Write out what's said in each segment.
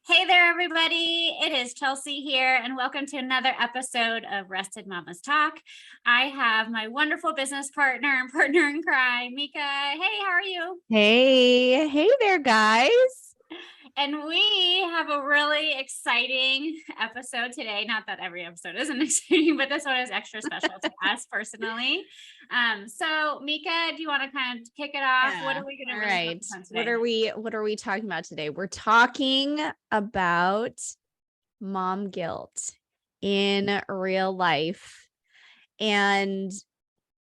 Hey there, everybody. It is Chelsea here, and welcome to another episode of Rested Mamas Talk. I have my wonderful business partner and partner in crime, Mika. Hey, how are you? Hey there, guys. And we have a really exciting episode today. Not that every episode isn't exciting, but this one is extra special to us personally. So Mika, do you want to kind of kick it off? Yeah. What are we going to All really right. focus on today? What are we talking about today? We're talking about mom guilt in real life. And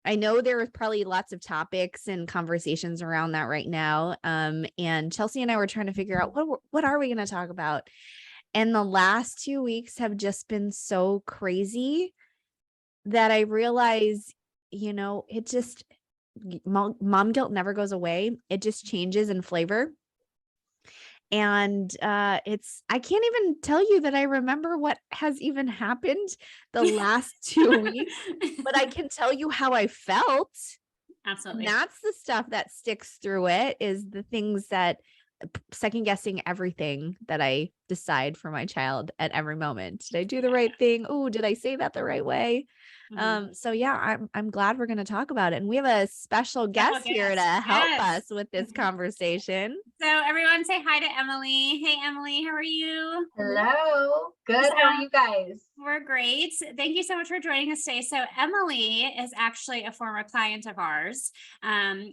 I know there are probably lots of topics and conversations around that right now. And Chelsea and I were trying to figure out what are we going to talk about? And the last 2 weeks have just been so crazy that I realize, it just mom guilt never goes away. It just changes in flavor. And I can't even tell you that I remember what has even happened the last 2 weeks, but I can tell you how I felt. Absolutely. And that's the stuff that sticks through it, is the things that second guessing everything that I decide for my child at every moment. Did I do the right thing? Oh, did I say that the right way? So yeah, I'm glad we're going to talk about it. And we have a special guest here to help us with this conversation. So everyone say hi to Emily. Hey, Emily, how are you? Hello. Good. How are you guys? We're great. Thank you so much for joining us today. So Emily is actually a former client of ours.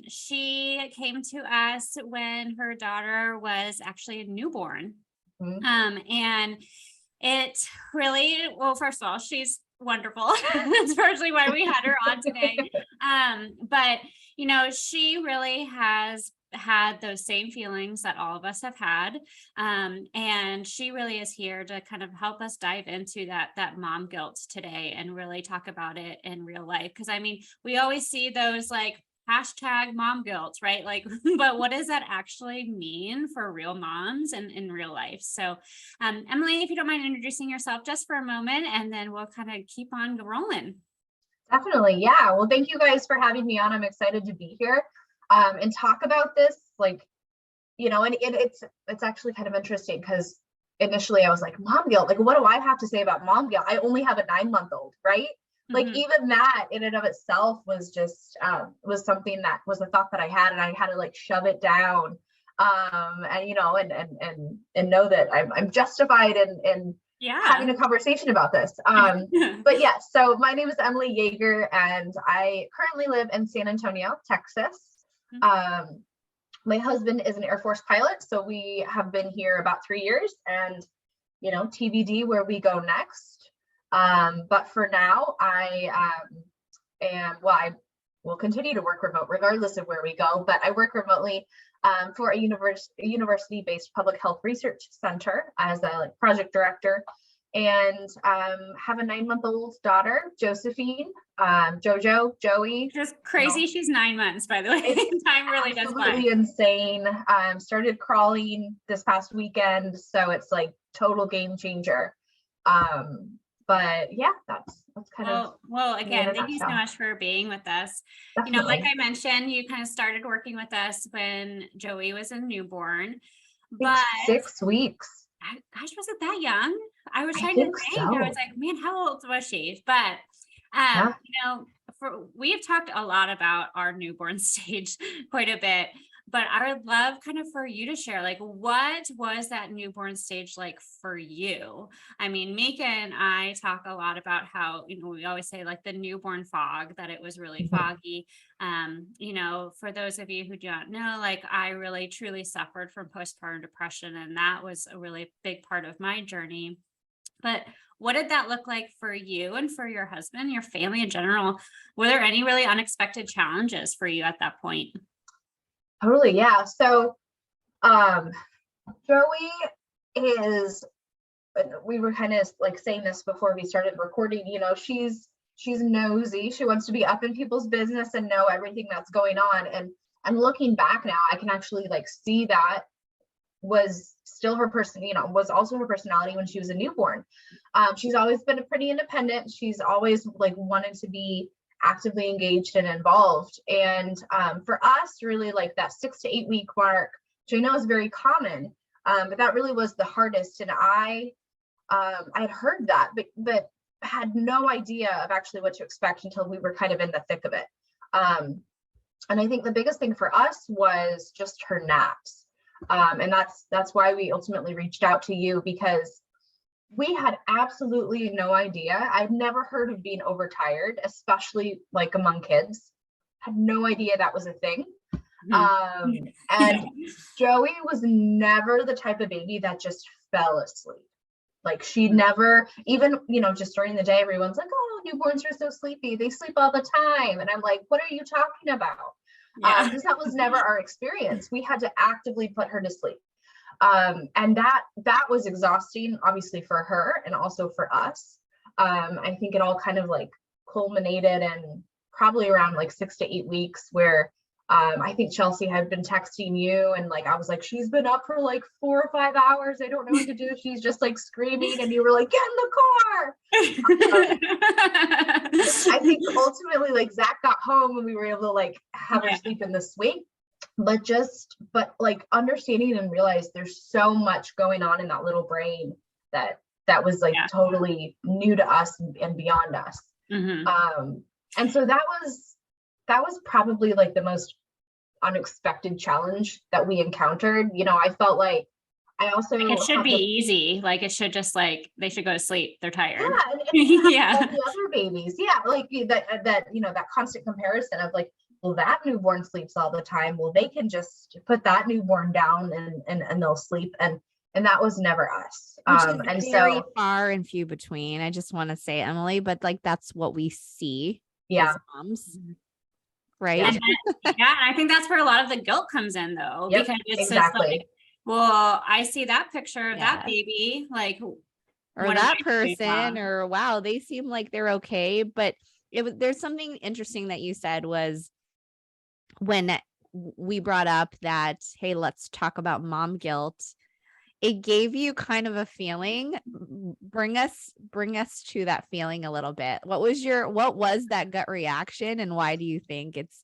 She came to us when her daughter was actually a newborn. And it really, well, first of all, she's wonderful. That's partially why we had her on today. But she really has had those same feelings that all of us have had. And she really is here to kind of help us dive into that mom guilt today and really talk about it in real life. Because I mean, we always see those like hashtag mom guilt, right? Like, but what does that actually mean for real moms and in real life? So Emily, if you don't mind introducing yourself just for a moment, and then we'll kind of keep on rolling. Definitely. Yeah. Well, thank you guys for having me on. I'm excited to be here and talk about this. And it's actually kind of interesting because initially I was like, mom guilt, like, what do I have to say about mom guilt? I only have a 9-month-old, right? Like even that in and of itself was just was something that was a thought that I had, and I had to like shove it down and know that I'm justified in having a conversation about this. But yeah, so my name is Emily Jaeger, and I currently live in San Antonio, Texas. My husband is an Air Force pilot, so we have been here about 3 years, and TBD where we go next. But for now, I will continue to work remote regardless of where we go, but I work remotely for a university-based public health research center as a project director, and have a 9-month-old daughter, Josephine, Jojo, Joey. Just crazy. She's 9 months, by the way. Time really does fly. Absolutely insane. Started crawling this past weekend, so it's like total game changer. But yeah, that's kind of. Well, again, thank you so much for being with us. Definitely. Like I mentioned, you kind of started working with us when Joey was a newborn, but 6 weeks. Gosh, was it that young? I was trying to think. So. I was like, man, how old was she? But we have talked a lot about our newborn stage quite a bit. But I would love kind of for you to share, like, what was that newborn stage like for you? I mean, Mika and I talk a lot about how, we always say like the newborn fog, that it was really foggy. For those of you who do not know, like I really truly suffered from postpartum depression, and that was a really big part of my journey. But what did that look like for you and for your husband, your family in general? Were there any really unexpected challenges for you at that point? Totally. Yeah. So, Joey is, we were kind of like saying this before we started recording, she's nosy. She wants to be up in people's business and know everything that's going on. And looking back now, I can actually like see that was still her person, was also her personality when she was a newborn. She's always been pretty independent. She's always like wanted to be actively engaged and involved. And for us, really like that 6 to 8 week mark, which I know is very common, But that really was the hardest. And I had heard that, but had no idea of actually what to expect until we were kind of in the thick of it. And I think the biggest thing for us was just her naps. And that's why we ultimately reached out to you, because we had absolutely no idea. I'd never heard of being overtired, especially like among kids. Had no idea that was a thing. And Joey was never the type of baby that just fell asleep. Like she never, even, just during the day, everyone's like, oh, newborns are so sleepy. They sleep all the time. And I'm like, what are you talking about? Because that was never our experience. We had to actively put her to sleep. And that was exhausting, obviously, for her and also for us. I think it all kind of like culminated in probably around like 6 to 8 weeks, where I think Chelsea had been texting you, and like I was like, she's been up for like 4 or 5 hours. I don't know what to do. She's just like screaming, and you were like, get in the car. I think ultimately like Zach got home and we were able to like have her sleep in the suite. But like understanding and realize there's so much going on in that little brain that was like totally new to us and beyond us. And so that was probably like the most unexpected challenge that we encountered. I felt like I also it should be easy. Like it should just like they should go to sleep. They're tired. Yeah, and the other babies, like that that constant comparison of like, well, that newborn sleeps all the time. Well, they can just put that newborn down and they'll sleep. And that was never us. And very far and few between. I just want to say, Emily, but like that's what we see as moms. Right. And I think that's where a lot of the guilt comes in, though, because it's exactly. Like, well, I see that picture of that baby, like, or that person, or wow, they seem like they're okay. But there's something interesting that you said was when we brought up that, hey, let's talk about mom guilt. It gave you kind of a feeling. Bring us to that feeling a little bit. What was that gut reaction, and why do you think it's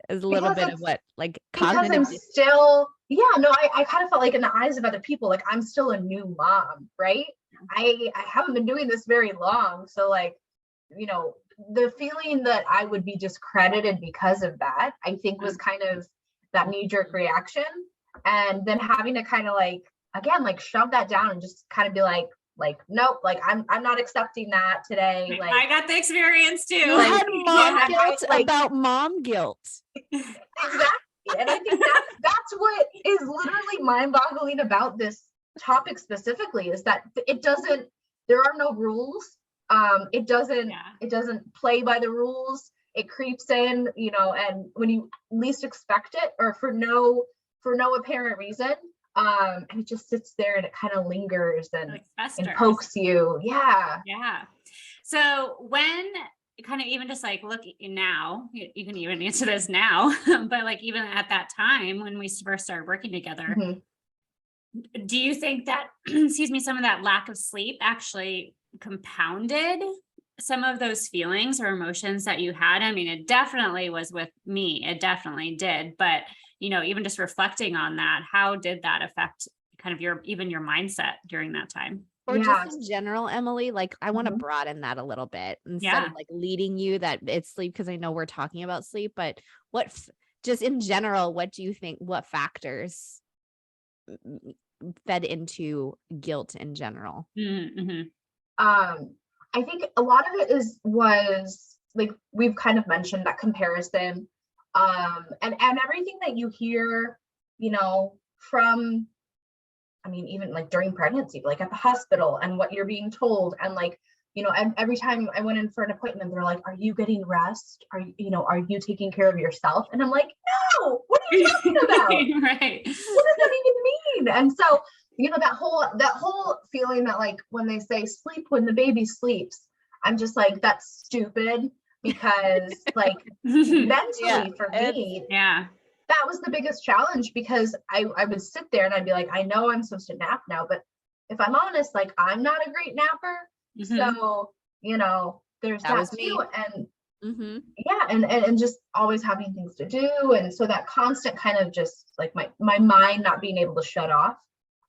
a little bit of what like cognitive? Because I'm still, I kind of felt like in the eyes of other people, like I'm still a new mom, right? I haven't been doing this very long, so like, the feeling that I would be discredited because of that, I think was kind of that knee-jerk reaction. And then having to kind of like, again, like shove that down and just kind of be like, nope, like I'm not accepting that today. Like I got the experience too. You had mom guilt about mom guilt. Exactly. And I think that's what is literally mind-boggling about this topic specifically, is that there are no rules. It doesn't play by the rules. It creeps in, and when you least expect it, or for no apparent reason, and it just sits there and it kind of lingers and pokes you. Yeah. So when kind of even just like look now, you can even answer this now, but like even at that time when we first started working together, do you think that some of that lack of sleep actually compounded some of those feelings or emotions that you had? I mean, it definitely was with me. It definitely did. But, even just reflecting on that, how did that affect kind of your mindset during that time? Or just in general, Emily, like I want to broaden that a little bit instead of like leading you that it's sleep, because I know we're talking about sleep, but just in general, what do you think, what factors fed into guilt in general? I think a lot of it was like we've kind of mentioned, that comparison, and everything that you hear, from, I mean, even like during pregnancy, like at the hospital, and what you're being told, and like, every time I went in for an appointment, they're like, "Are you getting rest? Are you taking care of yourself?" And I'm like, "No, what are you talking about? Right? What does that even mean?" And so, that whole feeling that like when they say sleep when the baby sleeps, I'm just like, that's stupid, because like mentally for me, that was the biggest challenge, because I would sit there and I'd be like, I know I'm supposed to nap now, but if I'm honest, like I'm not a great napper. So, there's that too. And and just always having things to do. And so that constant kind of just like my mind not being able to shut off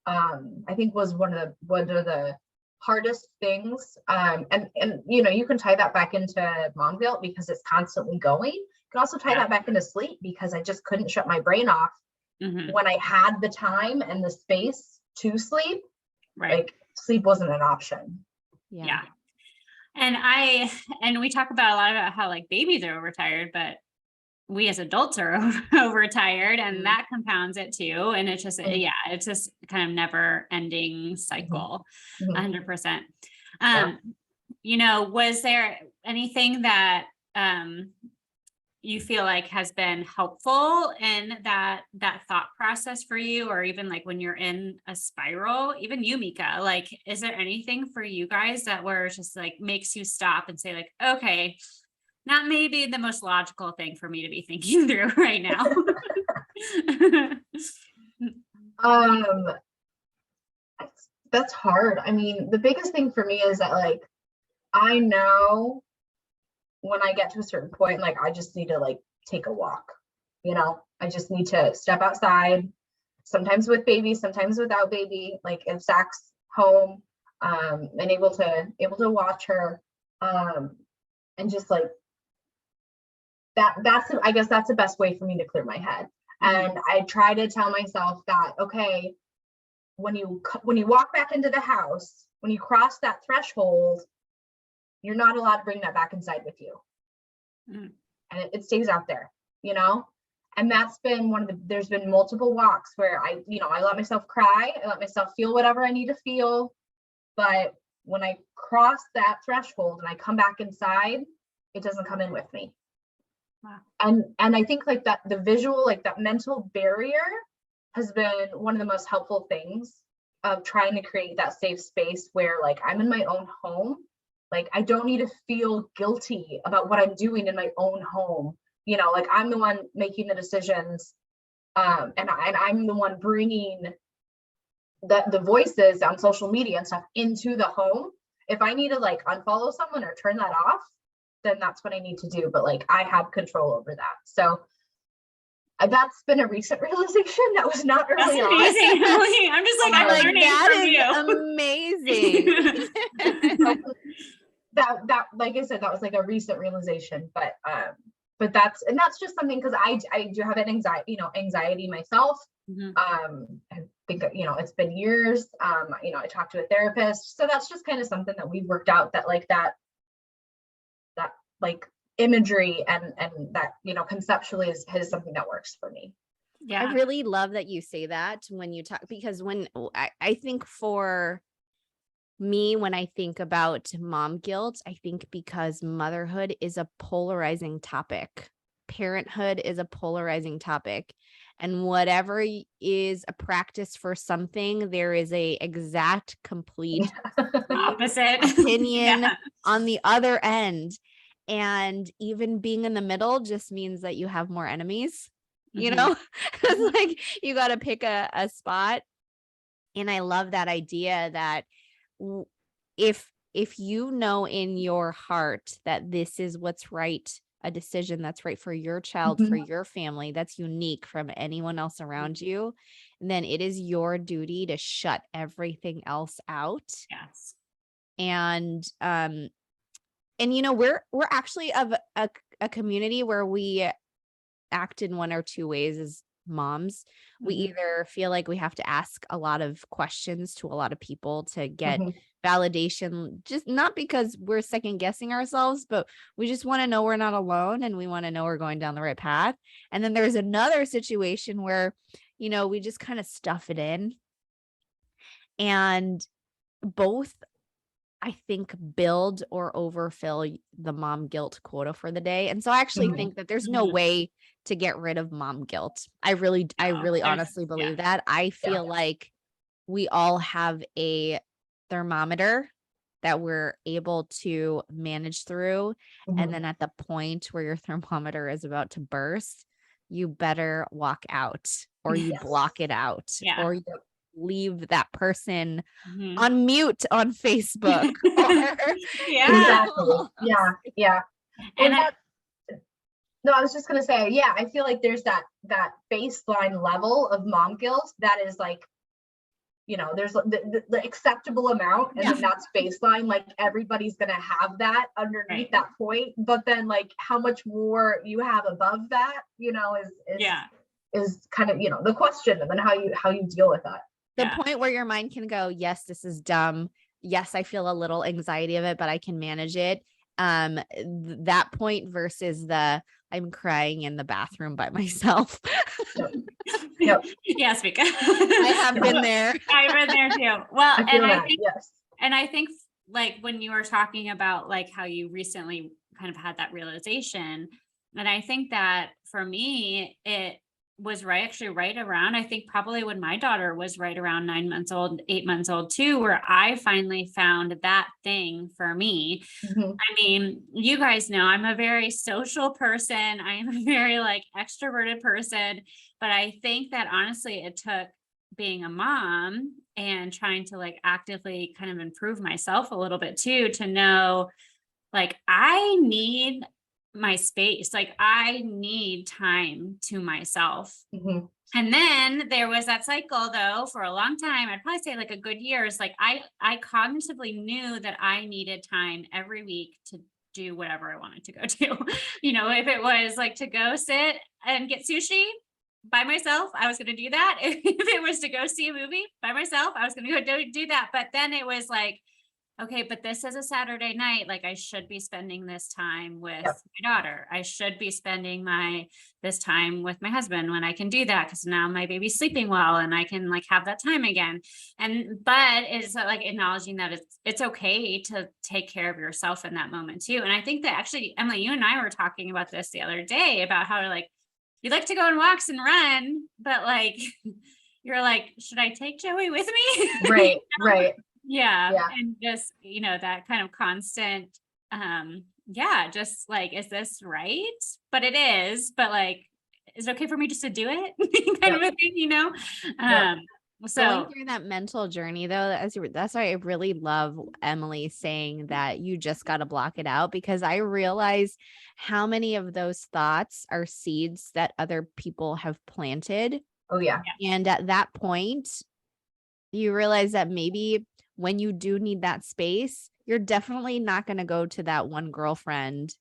I think was one of the hardest things. And you know, you can tie that back into mom guilt because it's constantly going. You can also tie that back into sleep because I just couldn't shut my brain off when I had the time and the space to sleep. Right. Like sleep wasn't an option. Yeah. And we talk about a lot about how like babies are overtired, but we as adults are overtired, and that compounds it too. And it's just, it's just kind of never ending cycle, 100%. You know, was there anything that, you feel like has been helpful in that thought process for you, or even like when you're in a spiral, even you, Mika, like, is there anything for you guys that were just like makes you stop and say like, okay, not maybe the most logical thing for me to be thinking through right now? That's hard. I mean, the biggest thing for me is that like, I know when I get to a certain point, like I just need to like take a walk, you know, I just need to step outside, sometimes with baby, sometimes without baby, like if Zach's home, and able to watch her, and just like I guess that's the best way for me to clear my head. And I try to tell myself that, okay, when you walk back into the house, when you cross that threshold, you're not allowed to bring that back inside with you. And it stays out there, you know? And that's been there's been multiple walks where I let myself cry, I let myself feel whatever I need to feel. But when I cross that threshold and I come back inside, it doesn't come in with me. Wow. And I think like that, the visual, like that mental barrier has been one of the most helpful things of trying to create that safe space where like I'm in my own home. Like I don't need to feel guilty about what I'm doing in my own home. You know, like I'm the one making the decisions, and I'm the one bringing the voices on social media and stuff into the home. If I need to like unfollow someone or turn that off, then that's what I need to do. But like I have control over that. So that's been a recent realization that was not early on. Amazing. I'm just like, I'm like, learning that from is you. amazing. that like I said, that was like a recent realization, but that's just something because I do have an anxiety myself. I think it's been years. I talked to a therapist, so that's just kind of something that we've worked out, that like that like imagery and that conceptually is something that works for me. Yeah, I really love that you say that when you talk, because when I think for me, when I think about mom guilt, I think because motherhood is a polarizing topic, parenthood is a polarizing topic, and whatever is a practice for something, there is a exact complete opposite opinion on the other end. And even being in the middle just means that you have more enemies, you know. It's like you got to pick a spot. And I love that idea that if you know in your heart that this is what's right, a decision that's right for your child, for your family, that's unique from anyone else around you, then it is your duty to shut everything else out. Yes. And we're actually of a community where we act in one or two ways as moms. We either feel like we have to ask a lot of questions to a lot of people to get validation, just not because we're second guessing ourselves, but we just want to know we're not alone and we want to know we're going down the right path. And then there's another situation where, we just kind of stuff it in. And both, I think, build or overfill the mom guilt quota for the day. And so I actually think that there's no way to get rid of mom guilt. I really honestly believe that. I feel like we all have a thermometer that we're able to manage through. And then at the point where your thermometer is about to burst, you better walk out, or you block it out, or you leave that person on mute on Facebook. Exactly. Yeah. And I was just gonna say, I feel like there's that baseline level of mom guilt that is like you know, there's the acceptable amount, and then that's baseline. Like everybody's gonna have that underneath that point, but then like how much more you have above that, you know, is kind of, you know, the question, and then how you deal with that. The point where your mind can go, yes, this is dumb. Yes, I feel a little anxiety of it, but I can manage it. That point versus I'm crying in the bathroom by myself. Yep. Yes, because I have been there. I've been there too. Well, Yes. And I think like when you were talking about like how you recently kind of had that realization, and I think that for me, it was right around, I think probably when my daughter was right around 9 months old, 8 months old too, where I finally found that thing for me. I mean, you guys know I'm a very social person. I am a very like extroverted person, but I think that honestly, it took being a mom and trying to like actively kind of improve myself a little bit too, to know like I need my space. Like I need time to myself. And then there was that cycle though, for a long time, I'd probably say like a good year, is like I cognitively knew that I needed time every week to do whatever I wanted to go do. You know, if it was like to go sit and get sushi by myself, I was going to do that. If it was to go see a movie by myself, I was going to go do that. But then it was like, okay, but this is a Saturday night. Like I should be spending this time with my daughter. I should be spending this time with my husband when I can do that, because now my baby's sleeping well and I can like have that time again. But it's like acknowledging that it's okay to take care of yourself in that moment too. And I think that actually, Emily, you and I were talking about this the other day about how like you like to go on walks and run, but like you're like, should I take Joey with me? Right, right. Yeah. And just, you know, that kind of constant, just like, is this right? But it is, but like, is it okay for me just to do it? kind of a thing, you know? So going through that mental journey though, that's why I really love Emily saying that you just got to block it out, because I realize how many of those thoughts are seeds that other people have planted. Oh yeah. And at that point, you realize that maybe when you do need that space, you're definitely not going to go to that one girlfriend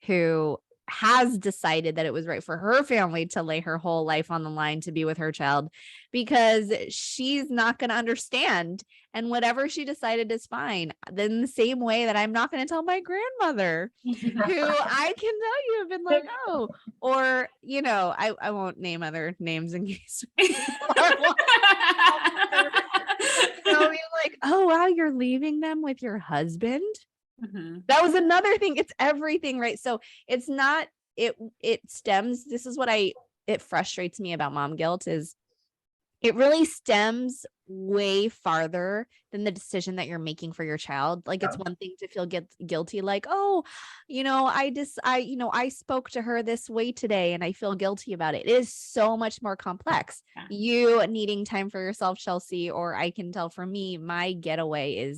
who has decided that it was right for her family to lay her whole life on the line to be with her child, because she's not going to understand. And whatever she decided is fine. Then the same way that I'm not going to tell my grandmother, who I can tell you have been like, oh, or, you know, I won't name other names in case. So you're like, oh, wow, you're leaving them with your husband. That was another thing. It's everything, right? So it's not, it stems. This is what it frustrates me about mom guilt, is it really stems way farther than the decision that you're making for your child. Like it's one thing to feel guilty, like, oh, you know, I spoke to her this way today and I feel guilty about it. It is so much more complex. You needing time for yourself, Chelsea, or I can tell for me, my getaway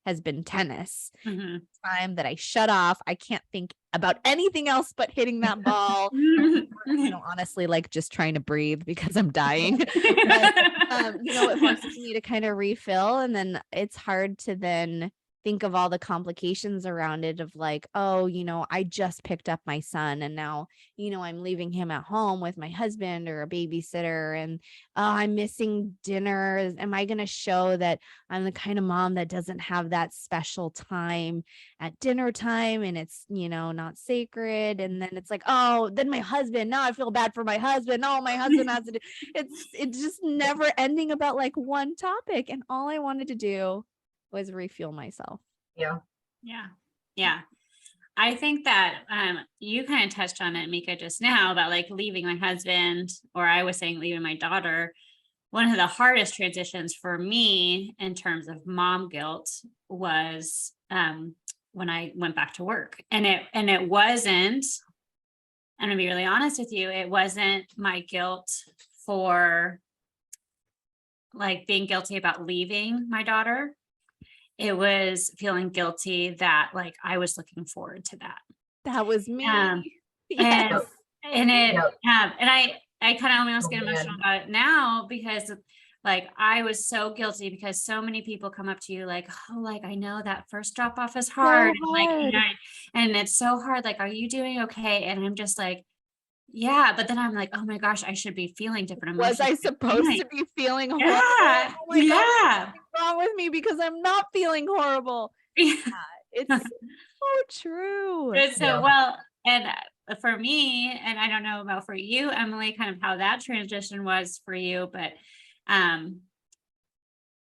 has been tennis. Time that I shut off. I can't think about anything else but hitting that ball. You know, honestly, like just trying to breathe because I'm dying. But, you know, it forces me to kind of refill, and then it's hard to then think of all the complications around it of like, oh, you know, I just picked up my son and now, you know, I'm leaving him at home with my husband or a babysitter, and I'm missing dinner. Am I going to show that I'm the kind of mom that doesn't have that special time at dinner time and it's, you know, not sacred? And then it's like, oh, then my husband, now I feel bad for my husband. Oh, my husband has to do it's just never ending about like one topic. And all I wanted to do was refuel myself. Yeah. I think that you kind of touched on it, Mika, just now about like leaving my husband, or I was saying leaving my daughter. One of the hardest transitions for me in terms of mom guilt was when I went back to work, and it wasn't, I'm gonna be really honest with you, it wasn't my guilt for like being guilty about leaving my daughter. It was feeling guilty that like I was looking forward to that. That was me. And I kind of almost get emotional about it now, because like, I was so guilty because so many people come up to you like, oh, like, I know that first drop off is hard. And like, you hard. know, and it's so hard. Like, are you doing okay? And I'm just like, yeah. But then I'm like, oh my gosh, I should be feeling different Was emotions. I supposed to be feeling horrible? Yeah. Oh my God, Yeah. what's wrong with me because I'm not feeling horrible? It's so true. And so, Yeah. well, and for me, and I don't know about for you, Emily, kind of how that transition was for you, but um,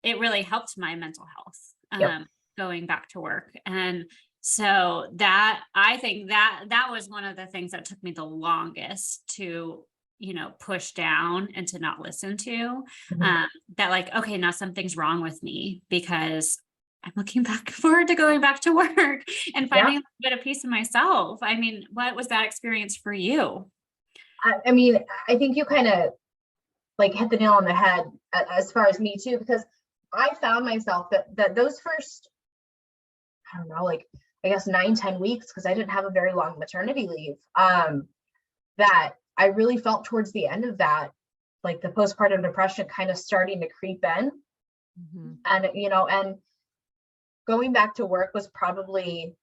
it really helped my mental health, Yep. going back to work. And so that, I think that that was one of the things that took me the longest to, you know, push down and to not listen to, Mhm. that like, okay, now something's wrong with me because I'm looking back forward to going back to work and Yeah. finding a bit of peace in myself. I mean, what was that experience for you? I mean, I think you kind of like hit the nail on the head as far as me too, because I found myself that those first, I don't know, like I guess 9-10 weeks, because I didn't have a very long maternity leave, that I really felt towards the end of that, like the postpartum depression kind of starting to creep in. Mhm. And and going back to work was probably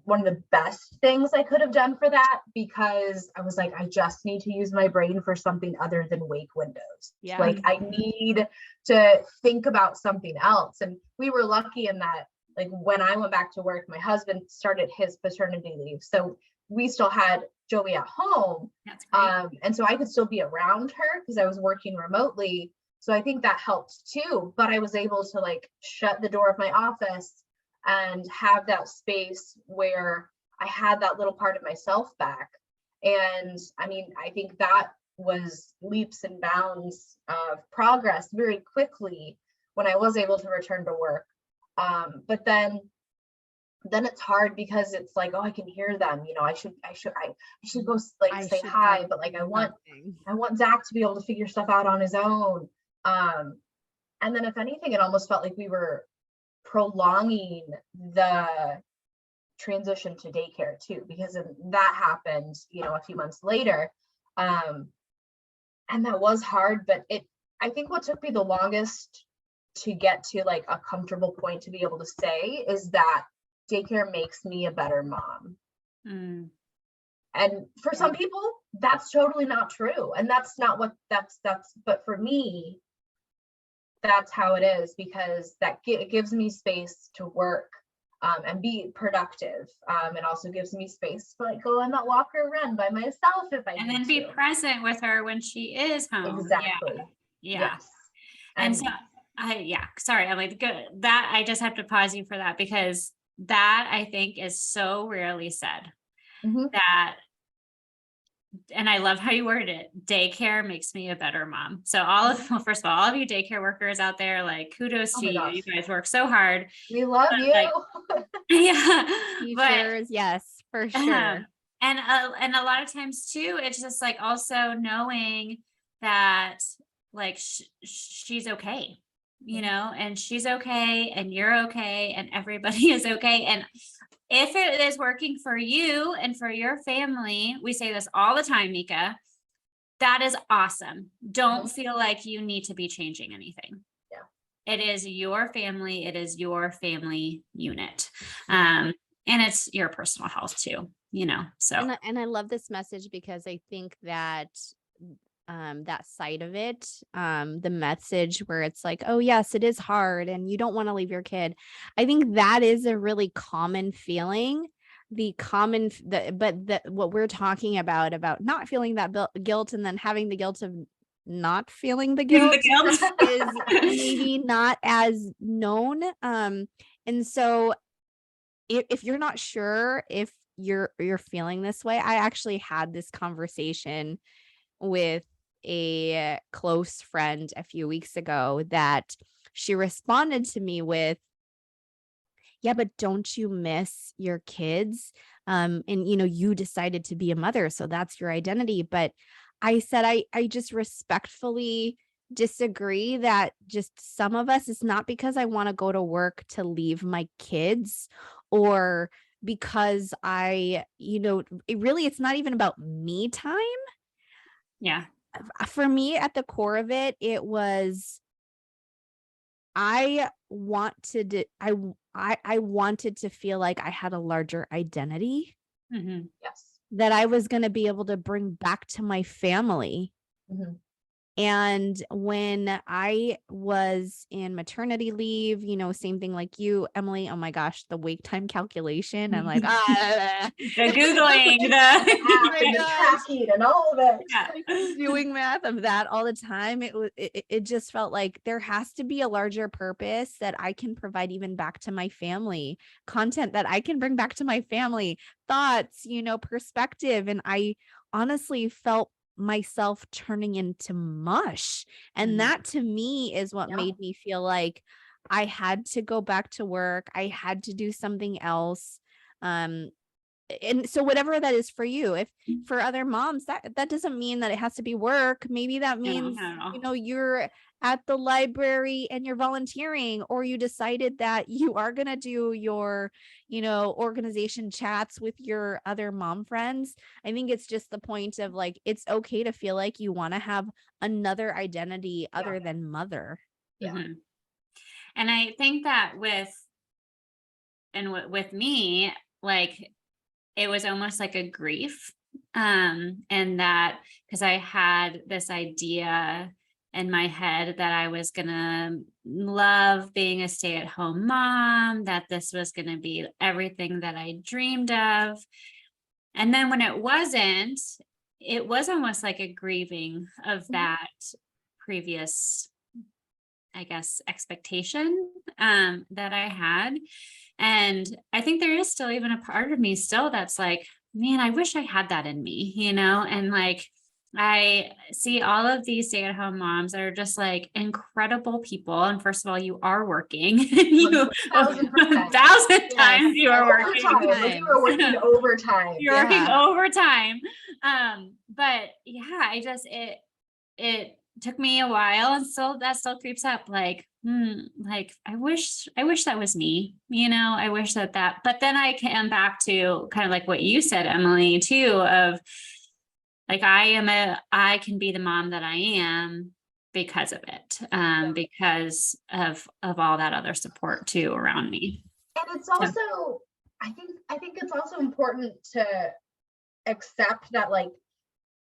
one of the best things I could have done for that, because I was like, I just need to use my brain for something other than wake windows. Yeah. Like I need to think about something else. And we were lucky in that, like when I went back to work, my husband started his paternity leave. So we still had Joey at home. That's great. And so I could still be around her because I was working remotely. So I think that helped too. But I was able to like shut the door of my office and have that space where I had that little part of myself back. And I mean, I think that was leaps and bounds of progress very quickly when I was able to return to work. But then it's hard because it's like, oh, I can hear them. I should go like I say should hi, go but like do something. I want Zach to be able to figure stuff out on his own. And then if anything, it almost felt like we were prolonging the transition to daycare too, because that happened, a few months later. And that was hard, but I think what took me the longest to get to like a comfortable point to be able to say is that daycare makes me a better mom. Mm. And for some people, that's totally not true. And that's not what but for me, that's how it is, because it gives me space to work and be productive. It also gives me space to like go on that walk or run by myself if I And need then be to. present with her when she is home. Exactly. Yeah. Yes. And so sorry, Emily, good. That I just have to pause you for that, because that I think is so rarely said. Mhm. That, and I love how you worded it. Daycare makes me a better mom. So well, first of all of you daycare workers out there, like kudos Oh to my you. gosh. You guys work so hard. We love you. Like, yeah, but Teachers, yes, for sure. and a lot of times too, it's just like also knowing that like she's okay, and she's okay, and you're okay, and everybody is okay. And if it is working for you and for your family, we say this all the time, Mika, that is awesome. Don't feel like you need to be changing anything. Yeah. It is your family. It is your family unit. And it's your personal health too, so. And I love this message because I think that that side of it, the message where it's like, oh yes, it is hard and you don't want to leave your kid. I think that is a really common feeling. What we're talking about not feeling that guilt and then having the guilt of not feeling the guilt The guilt. is maybe not as known. And so if you're not sure if you're feeling this way, I actually had this conversation with a close friend a few weeks ago that she responded to me with, yeah, but don't you miss your kids? And you decided to be a mother, so that's your identity. But I said, I just respectfully disagree that just some of us, it's not because I want to go to work to leave my kids, or because it's not even about me time. Yeah. For me, at the core of it, it was I wanted I wanted to feel like I had a larger identity Mhm. Yes. that I was going to be able to bring back to my family. Mhm. And when I was in maternity leave, same thing like you, Emily. Oh my gosh, the wake time calculation. I'm like, The Googling, The the app and the gosh. tracking and all of it. yeah. doing math of that all the time. It just felt like there has to be a larger purpose that I can provide even back to my family, content that I can bring back to my family, thoughts, perspective. And I honestly felt myself turning into mush. And Mhm. that to me is what Yeah. made me feel like I had to go back to work. I had to do something else. And so whatever that is for you, if for other moms, that doesn't mean that it has to be work. Maybe that No, means, not at all. you're at the library and you're volunteering, or you decided that you are going to do your, organization chats with your other mom friends. I think it's just the point of like, it's okay to feel like you want to have another identity other than mother. Yeah. Mhm. And I think that with me, like, it was almost like a grief. And that, because I had this idea in my head that I was gonna love being a stay-at-home mom, that this was gonna be everything that I dreamed of. And then when it wasn't, it was almost like a grieving of Mhm. that previous, I guess, expectation that I had. And I think there is still even a part of me still that's like, man, I wish I had that in me, and like, I see all of these stay-at-home moms that are just like incredible people. And first of all, you are working. You 1000%. 1,000 Yes. times you are working. Overtime. Like you were working overtime. You're working Yeah. overtime. But yeah, it took me a while, and still that still creeps up, like, like I wish that was me, I wish that, but then I came back to kind of like what you said, Emily, too, of like, I can be the mom that I am because of it, because of all that other support too around me. And it's So, also, I think it's also important to accept that like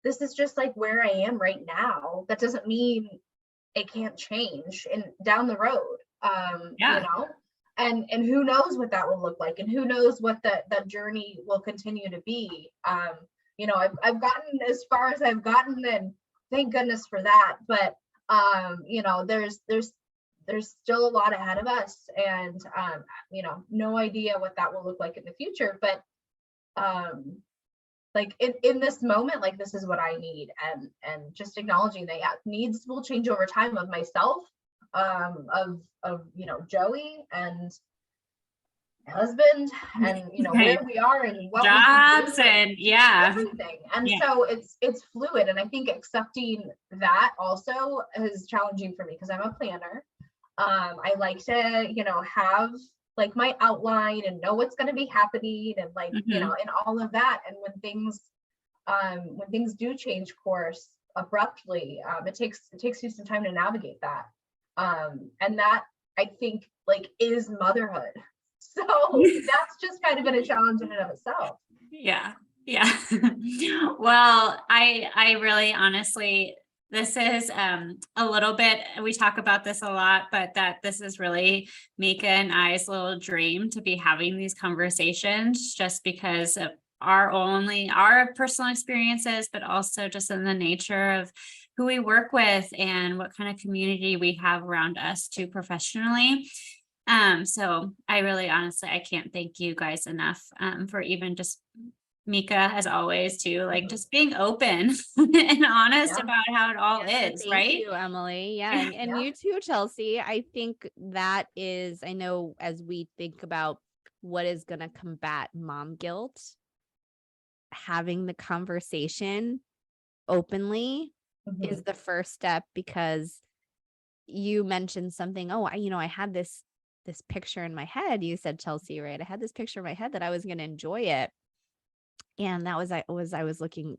this is just like where I am right now. That doesn't mean it can't change and down the road. yeah. And who knows what that will look like, and who knows what that journey will continue to be. I've gotten as far as I've gotten, and thank goodness for that. But there's still a lot ahead of us, and no idea what that will look like in the future. But like in this moment, like this is what I need, and just acknowledging that needs will change over time, of myself, of Joey and my husband, and where we are and what we can do, Jobs and yeah. everything. And Yeah. so it's fluid, and I think accepting that also is challenging for me, because I'm a planner. I like to have like my outline and know what's going to be happening, and like Mhm. and all of that. And when things do change course abruptly, it takes you some time to navigate that, and that, I think, like, is motherhood. So that's just kind of been a challenge in and of itself. Yeah. Yeah. Well, I really honestly, this is a little bit, we talk about this a lot, but that this is really Mika and I's little dream, to be having these conversations, just because of our personal experiences, but also just in the nature of who we work with and what kind of community we have around us too, professionally. So I really honestly, I can't thank you guys enough for even just Mika, as always, too, like just being open and honest Yeah. about how it all Yeah, is, thank right? you, Emily. Yeah, and Yeah. you too, Chelsea. I think that is, I know, as we think about what is going to combat mom guilt, having the conversation openly is Mhm. the first step, because you mentioned something. Oh, I had this picture in my head. You said, Chelsea, right? I had this picture in my head that I was going to enjoy it, and that was I was looking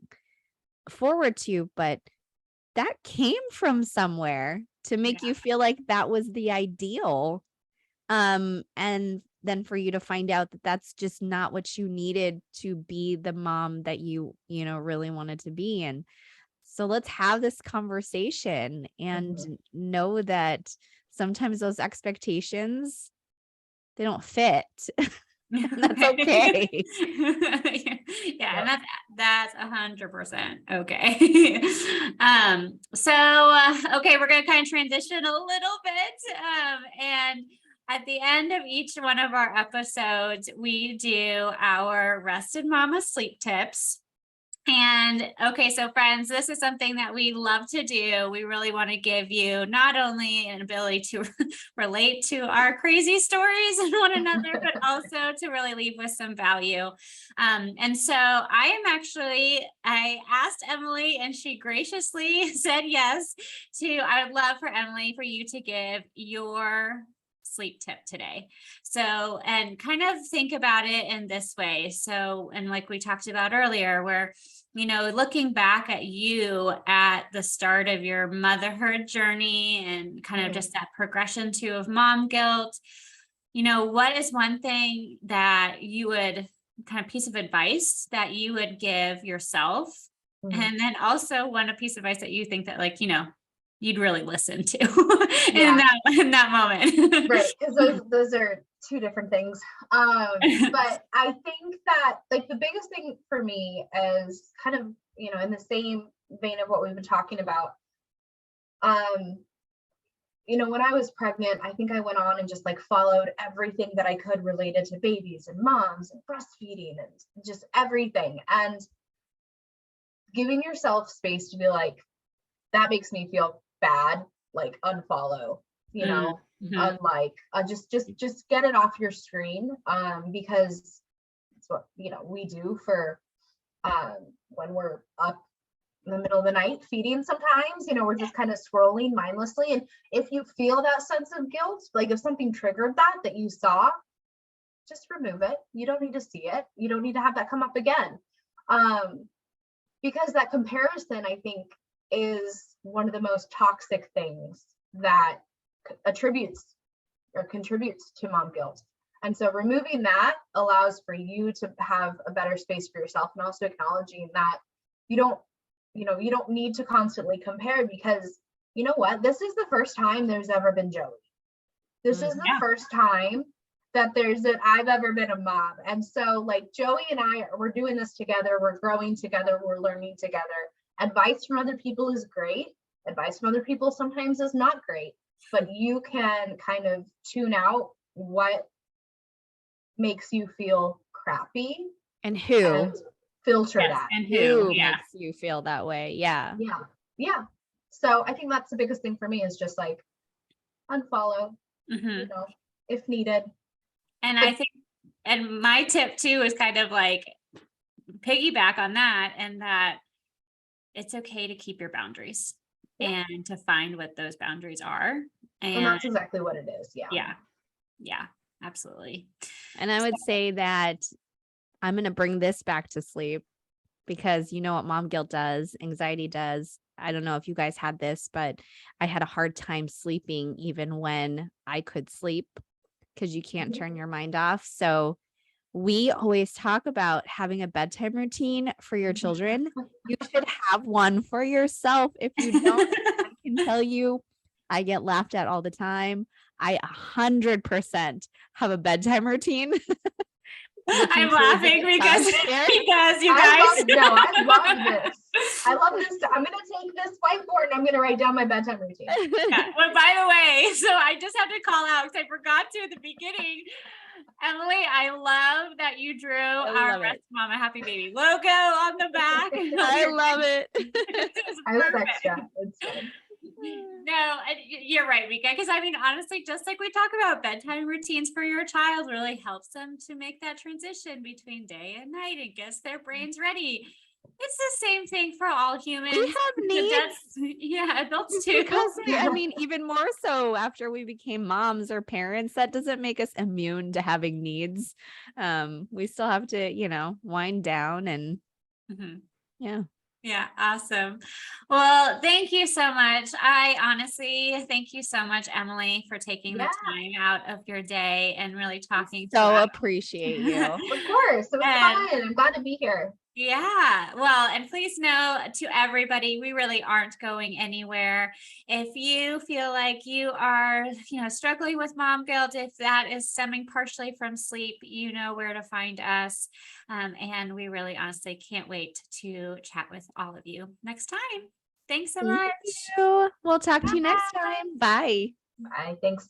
forward to. But that came from somewhere to make you feel like that was the ideal. And then for you to find out that that's just not what you needed to be the mom that you really wanted to be. And so let's have this conversation and know that sometimes those expectations, they don't fit. And that's okay. Yeah, and that's 100% okay. Okay, we're gonna kind of transition a little bit. And at the end of each one of our episodes, we do our Rested Mama sleep tips. And okay, so friends, this is something that we love to do. We really want to give you not only an ability to relate to our crazy stories and one another, but also to really leave with some value. And so I asked Emily and she graciously said yes I would love for Emily, for you to give your sleep tip today. So, and kind of think about it in this way. So, and like we talked about earlier, where, looking back at you at the start of your motherhood journey and kind of just that progression too of mom guilt, what is one thing that you would kind of piece of advice that you would give yourself? And then also one piece of advice that you think that you'd really listen to in that moment. Right. Because those are two different things. But I think that like the biggest thing for me is kind of, in the same vein of what we've been talking about. When I was pregnant, I think I went on and just like followed everything that I could related to babies and moms and breastfeeding and just everything. And giving yourself space to be like, that makes me feel bad, like unfollow, unlike, just get it off your screen, because it's what we do for when we're up in the middle of the night feeding. Sometimes we're just kind of scrolling mindlessly, and if you feel that sense of guilt, like if something triggered that you saw, just remove it. You don't need to see it. You don't need to have that come up again, because that comparison, I think, is one of the most toxic things that contributes to mom guilt. And so removing that allows for you to have a better space for yourself, and also acknowledging that you don't need to constantly compare, because you know what? This is the first time there's ever been Joey. This is the first time that I've ever been a mom. And so like Joey and we're doing this together. We're growing together. We're learning together. Advice from other people is great. Advice from other people sometimes is not great, but you can kind of tune out what makes you feel crappy and filter that. And who makes you feel that way. Yeah. So I think that's the biggest thing for me, is just like unfollow, if needed. And I think, and my tip too is kind of like piggyback on that, and that it's okay to keep your boundaries and to find what those boundaries are. And that's exactly what it is. Yeah, absolutely. And I would say that I'm going to bring this back to sleep, because you know what mom guilt does, anxiety does. I don't know if you guys had this, but I had a hard time sleeping even when I could sleep, because you can't turn your mind off. So we always talk about having a bedtime routine for your children. You should have one for yourself. If you don't, I can tell you, I get laughed at all the time. I 100% have a bedtime routine. I'm laughing because you guys. I love this. I love this. I'm going to take this whiteboard and I'm going to write down my bedtime routine. But by the way, so I just have to call out, because I forgot to at the beginning. Emily, I love that you drew our Rest Mama Happy Baby logo on the back. I love it. I was extra. It's fun. No, you're right, Mika. Because I mean, honestly, just like we talk about, bedtime routines for your child really helps them to make that transition between day and night and gets their brains ready. It's the same thing for all humans. We have needs. Adults too. I mean, even more so after we became moms or parents, that doesn't make us immune to having needs. We still have to, wind down and Yeah, awesome. Well, thank you so much. I honestly thank you so much, Emily, for taking the Yeah, time out of your day and really talking to So us. appreciate you. of course. It was And fun. I'm glad to be here. yeah, well, and please know to everybody, we really aren't going anywhere. If you feel like you are, struggling with mom guilt, if that is stemming partially from sleep, you know where to find us. And we really honestly can't wait to chat with all of you next time. Thanks so Thank much. you. We'll talk to you next Bye. time. Bye. Bye. Thanks.